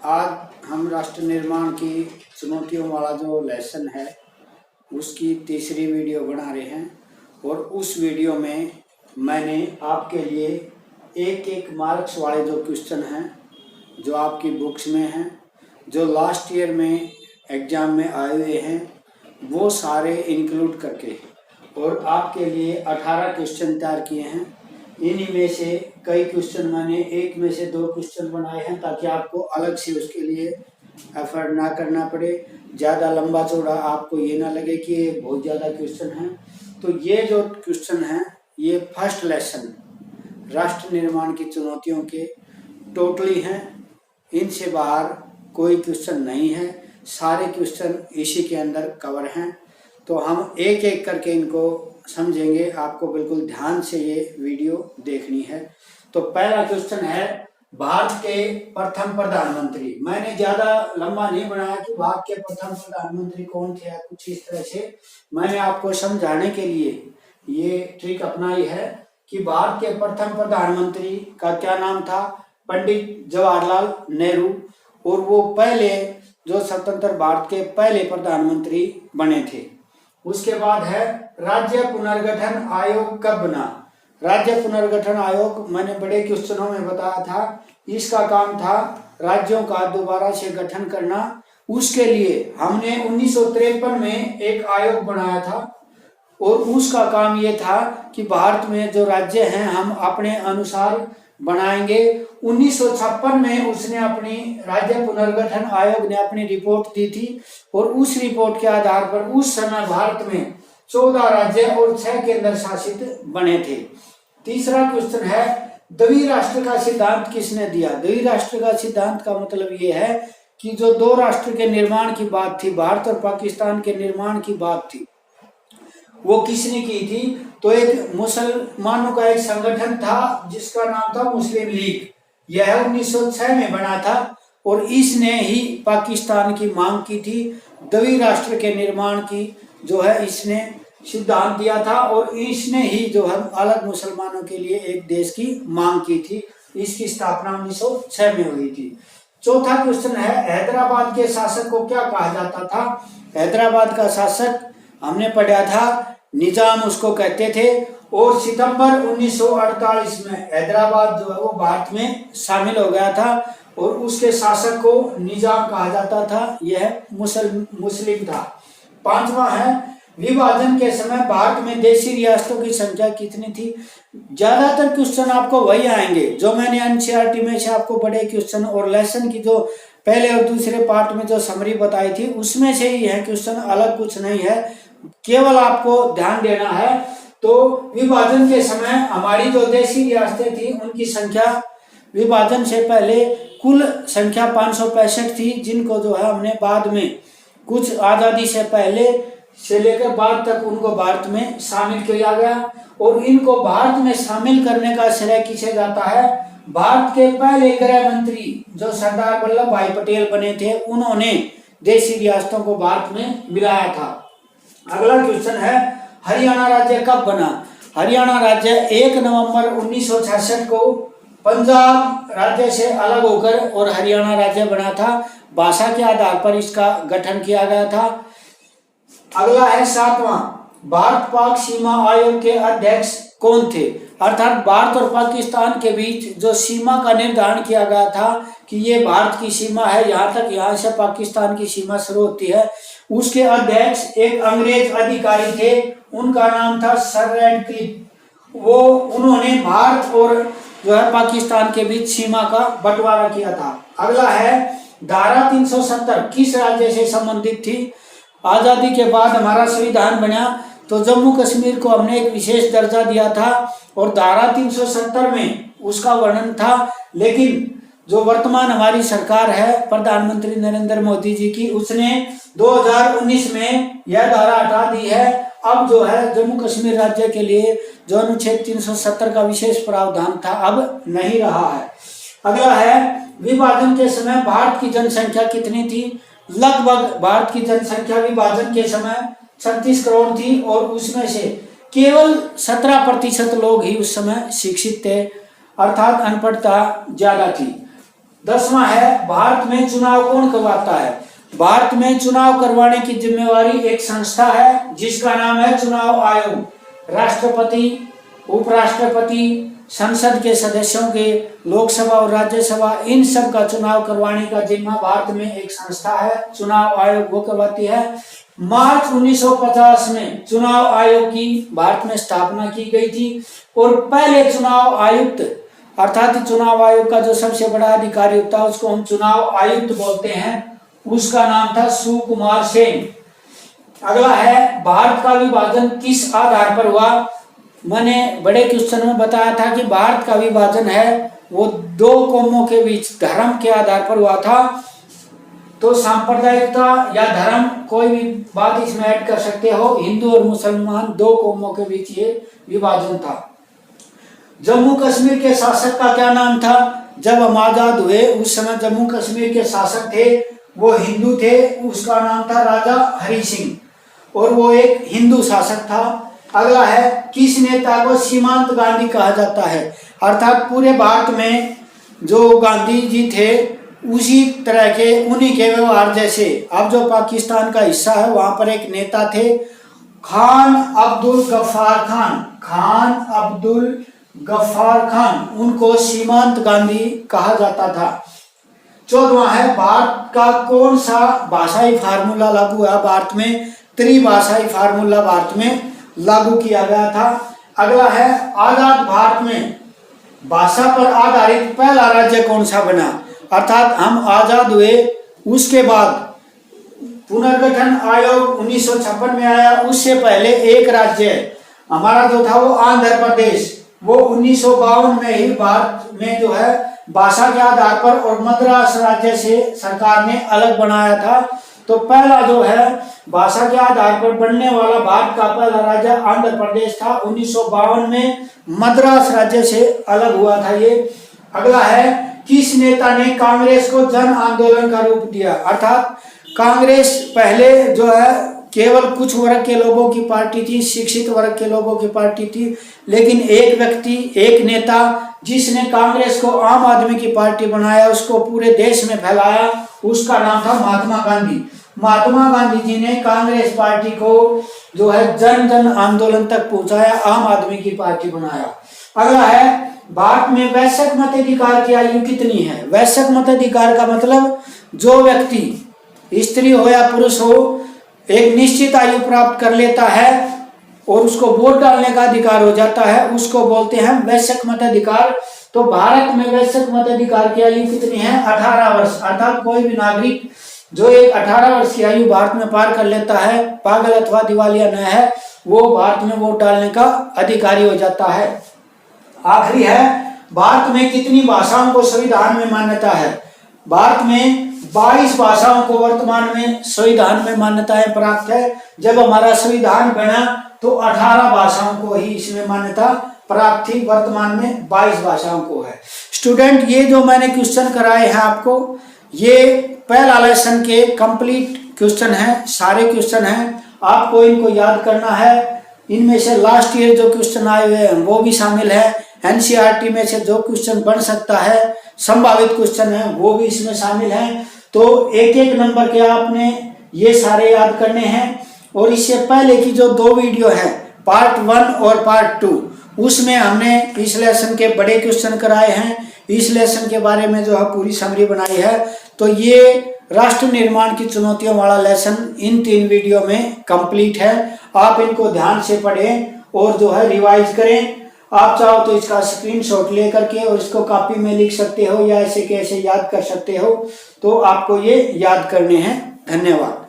आज हम राष्ट्र निर्माण की चुनौतियों वाला जो लेसन है उसकी तीसरी वीडियो बना रहे हैं और उस वीडियो में मैंने आपके लिए एक एक मार्क्स वाले जो क्वेश्चन हैं जो आपकी बुक्स में हैं, जो लास्ट ईयर में एग्ज़ाम में आए हुए हैं, वो सारे इंक्लूड करके और आपके लिए 18 क्वेश्चन तैयार किए हैं। इन्हीं में से कई क्वेश्चन मैंने एक में से 2 क्वेश्चन बनाए हैं ताकि आपको अलग से उसके लिए एफर्ट ना करना पड़े, ज़्यादा लंबा चौड़ा आपको ये ना लगे कि ये बहुत ज़्यादा क्वेश्चन हैं। तो ये जो क्वेश्चन हैं ये फर्स्ट लेसन राष्ट्र निर्माण की चुनौतियों के टोटली हैं, इनसे बाहर कोई क्वेश्चन नहीं है, सारे क्वेश्चन इसी के अंदर कवर हैं। तो हम एक एक करके इनको समझेंगे, आपको बिल्कुल ध्यान से ये वीडियो देखनी है। तो पहला क्वेश्चन है भारत के प्रथम प्रधानमंत्री। मैंने ज़्यादा लंबा नहीं बनाया कि भारत के प्रथम प्रधानमंत्री कौन थे, कुछ इस तरह से मैंने आपको समझाने के लिए ये ट्रिक अपनाई है कि भारत के प्रथम प्रधानमंत्री का क्या नाम था, पंडित जवाहरलाल नेहरू, और वो पहले जो स्वतंत्र भारत के पहले प्रधानमंत्री बने थे। उसके बाद है राज्य पुनर्गठन आयोग कब बना। राज्य पुनर्गठन आयोग मैंने बड़े क्वेश्चनों में बताया था, इसका काम था राज्यों का दोबारा से गठन करना। उसके लिए हमने 1953 में एक आयोग बनाया था और उसका काम ये था कि भारत में जो राज्य हैं हम अपने अनुसार बनाएंगे। 1956 में उसने अपनी राज्य पुनर्गठन आयोग ने अपनी रिपोर्ट दी थी और उस रिपोर्ट के आधार पर उस समय भारत में 14 राज्य और 6 केंद्र शासित बने थे। तीसरा क्वेश्चन है द्विराष्ट्र का सिद्धांत किसने दिया। द्विराष्ट्र का सिद्धांत का मतलब ये है कि जो 2 राष्ट्र के निर्माण की बात थी, भारत और पाकिस्तान के निर्माण की बात थी, वो किसने की थी। तो एक मुसलमानों का एक संगठन था जिसका नाम था मुस्लिम लीग। यह 1906 में बना था और इसने ही पाकिस्तान की मांग की थी। द्विराष्ट्र के निर्माण की जो है इसने सिद्धांत दिया था और इसने ही जो है अलग मुसलमानों के लिए एक देश की मांग की थी। इसकी स्थापना 1906 में हुई थी। चौथा क्वेश्चन है हैदराबाद के शासक को क्या कहा जाता था। हैदराबाद का शासक हमने पढ़ा था निजाम उसको कहते थे और सितंबर 1948 में हैदराबाद जो है वो भारत में शामिल हो गया था और उसके शासक को निजाम कहा जाता था, यह मुस्लिम था। 5वां है विभाजन के समय भारत में देशी रियासतों की संख्या कितनी थी। ज्यादातर क्वेश्चन आपको वही आएंगे जो मैंने एनसीईआरटी में से आपको बड़े क्वेश्चन और लेसन की जो पहले और दूसरे पार्ट में जो समरी बताई थी उसमें से ही है क्वेश्चन, अलग कुछ नहीं है। केवल आपको ध्यान देना है तो विभाजन के समय हमारी जो देशी रियासतें थी उनकी संख्या विभाजन से पहले कुल संख्या 565 थी, जिनको जो है हमने बाद में कुछ आजादी से पहले से लेकर बाद तक उनको भारत में शामिल किया गया। और इनको भारत में शामिल करने का श्रेय किसे जाता है। भारत के पहले गृह मंत्री जो सरदार वल्लभ भाई पटेल बने थे, उन्होंने देशी रियासतों को भारत में मिलाया था। अगला क्वेश्चन है हरियाणा राज्य कब बना। हरियाणा राज्य 1 नवंबर 1966 को पंजाब राज्य से अलग होकर और हरियाणा राज्य बना था। भाषा के आधार पर इसका गठन किया गया था। अगला है 7वां भारत पाक सीमा आयोग के अध्यक्ष कौन थे। अर्थात भारत और पाकिस्तान के बीच जो सीमा का निर्धारण किया गया था कि ये भारत की सीमा है, यहाँ तक, यहाँ से पाकिस्तान की सीमा शुरू होती है, उसके अध्यक्ष एक अंग्रेज अधिकारी थे, उनका नाम था सर रैडक्लिफ। वो उन्होंने भारत और जो है पाकिस्तान के बीच सीमा का बंटवारा किया था। अगला है धारा 370 किस राज्य से संबंधित थी। आजादी के बाद हमारा संविधान बना तो जम्मू कश्मीर को हमने एक विशेष दर्जा दिया था और धारा 370 में उसका वर्णन था, लेकिन जो वर्तमान हमारी सरकार है प्रधानमंत्री नरेंद्र मोदी जी की, उसने 2019 में यह धारा हटा दी है। अब जो है जम्मू कश्मीर राज्य के लिए जो अनुच्छेद 370 का विशेष प्रावधान था अब नहीं रहा है। अगला है विभाजन के समय भारत की जनसंख्या कितनी थी। लगभग भारत की जनसंख्या विभाजन के समय 36 करोड़ थी और उसमें से केवल 17% लोग ही उस समय शिक्षित थे, अर्थात अनपढ़ता ज्यादा थी। 10वां है भारत में चुनाव कौन करवाता है। भारत में चुनाव करवाने की जिम्मेवारी एक संस्था है जिसका नाम है चुनाव आयोग। राष्ट्रपति, उपराष्ट्रपति, संसद के सदस्यों के, लोकसभा और राज्यसभा, इन सब का चुनाव करवाने का जिम्मा भारत में एक संस्था है चुनाव आयोग, वो करवाती है। मार्च 1950 में चुनाव आयोग की भारत में स्थापना की गई थी और पहले चुनाव आयुक्त अर्थात चुनाव आयोग का जो सबसे बड़ा अधिकारी होता है उसको हम चुनाव आयुक्त बोलते हैं, उसका नाम था सुकुमार सेन। अगला है भारत का विभाजन किस आधार पर हुआ। मैंने बड़े क्वेश्चन में बताया था कि भारत का विभाजन है वो दो कौमों के बीच धर्म के आधार पर हुआ था। तो सांप्रदायिकता या धर्म कोई भी बात इसमें ऐड कर सकते हो, हिंदू और मुसलमान दो कौमों के बीच ये विभाजन था। जम्मू कश्मीर के शासक का क्या नाम था। जब हम आजाद हुए उस समय जम्मू कश्मीर के शासक थे वो हिंदू थे, उसका नाम था राजा हरि सिंह और वो एक हिंदू शासक था। अगला है किस नेता को सीमांत गांधी कहा जाता है। अर्थात पूरे भारत में जो गांधी जी थे उसी तरह के उन्हीं के व्यवहार जैसे, अब जो पाकिस्तान का हिस्सा है वहां पर एक नेता थे खान अब्दुल गफ्फार खान, खान अब्दुल गफ्फार खान, उनको सीमांत गांधी कहा जाता था। 14वां है भारत का कौन सा भाषाई फार्मूला लागू हुआ। भारत में त्रिभाषाई फार्मूला भारत में लागू किया गया था। अगला है आजाद भारत में भाषा पर आधारित पहला राज्य कौन सा बना। अर्थात हम आजाद हुए उसके बाद पुनर्गठन आयोग 1956 में आया, उससे पहले एक राज्य हमारा जो था वो आंध्र प्रदेश, वो 1952 में ही भारत में जो है भाषा के आधार पर और मद्रास राज्य से सरकार ने अलग बनाया था। तो पहला जो है भाषा के आधार पर बनने वाला भारत का पहला राज्य आंध्र प्रदेश था। 1952 में मद्रास राज्य से अलग हुआ था ये। अगला है किस नेता ने कांग्रेस को जन आंदोलन का रूप दिया। अर्थात कांग्रेस पहले जो है केवल कुछ वर्ग के लोगों की पार्टी थी, शिक्षित वर्ग के लोगों की पार्टी थी, लेकिन एक व्यक्ति, एक नेता जिसने कांग्रेस को आम आदमी की पार्टी बनाया, उसको पूरे देश में फैलाया, उसका नाम था महात्मा गांधी। महात्मा गांधी जी ने कांग्रेस पार्टी को जो है जन जन आंदोलन तक पहुंचाया, आम आदमी की पार्टी बनाया। अगला है भारत में वयस्क मताधिकार की आयु कितनी है। वयस्क मताधिकार का मतलब जो व्यक्ति स्त्री हो या पुरुष हो एक निश्चित आयु प्राप्त कर लेता है और उसको वोट डालने का अधिकार हो जाता है, उसको बोलते हैं वयस्क मताधिकार। तो भारत में वयस्क मताधिकार की आयु कितनी है 18 वर्ष। अर्थात कोई भी नागरिक जो एक 18 वर्ष की आयु भारत में पार कर लेता है, पागल अथवा दिवालिया न है, वो भारत में वोट डालने का अधिकारी हो जाता है। आखिरी है भारत में कितनी भाषाओं को संविधान में मान्यता है। भारत में 22 भाषाओं को वर्तमान में संविधान में मान्यताएं प्राप्त है। जब हमारा संविधान बना तो 18 भाषाओं को ही इसमें मान्यता प्राप्त थी, वर्तमान में 22 भाषाओं को है। स्टूडेंट ये जो मैंने क्वेश्चन कराए हैं आपको, ये पहला लेसन के कंप्लीट क्वेश्चन हैं, सारे क्वेश्चन हैं, आपको इनको याद करना है। इनमें से लास्ट ईयर जो क्वेश्चन आए हुए हैं वो भी शामिल है। एनसीईआरटी में से जो क्वेश्चन बन सकता है, संभावित क्वेश्चन है, वो भी इसमें शामिल हैं। तो एक एक नंबर के आपने ये सारे याद करने हैं। और इससे पहले की जो 2 वीडियो है पार्ट 1 और पार्ट 2, उसमें हमने इस लेसन के बड़े क्वेश्चन कराए हैं, इस लेसन के बारे में जो है पूरी समरी बनाई है। तो ये राष्ट्र निर्माण की चुनौतियों वाला लेसन इन 3 वीडियो में कंप्लीट है। आप इनको ध्यान से पढ़ें और जो है रिवाइज करें। आप चाहो तो इसका स्क्रीनशॉट लेकर के और इसको कॉपी में लिख सकते हो या ऐसे कैसे याद कर सकते हो, तो आपको ये याद करने हैं। धन्यवाद।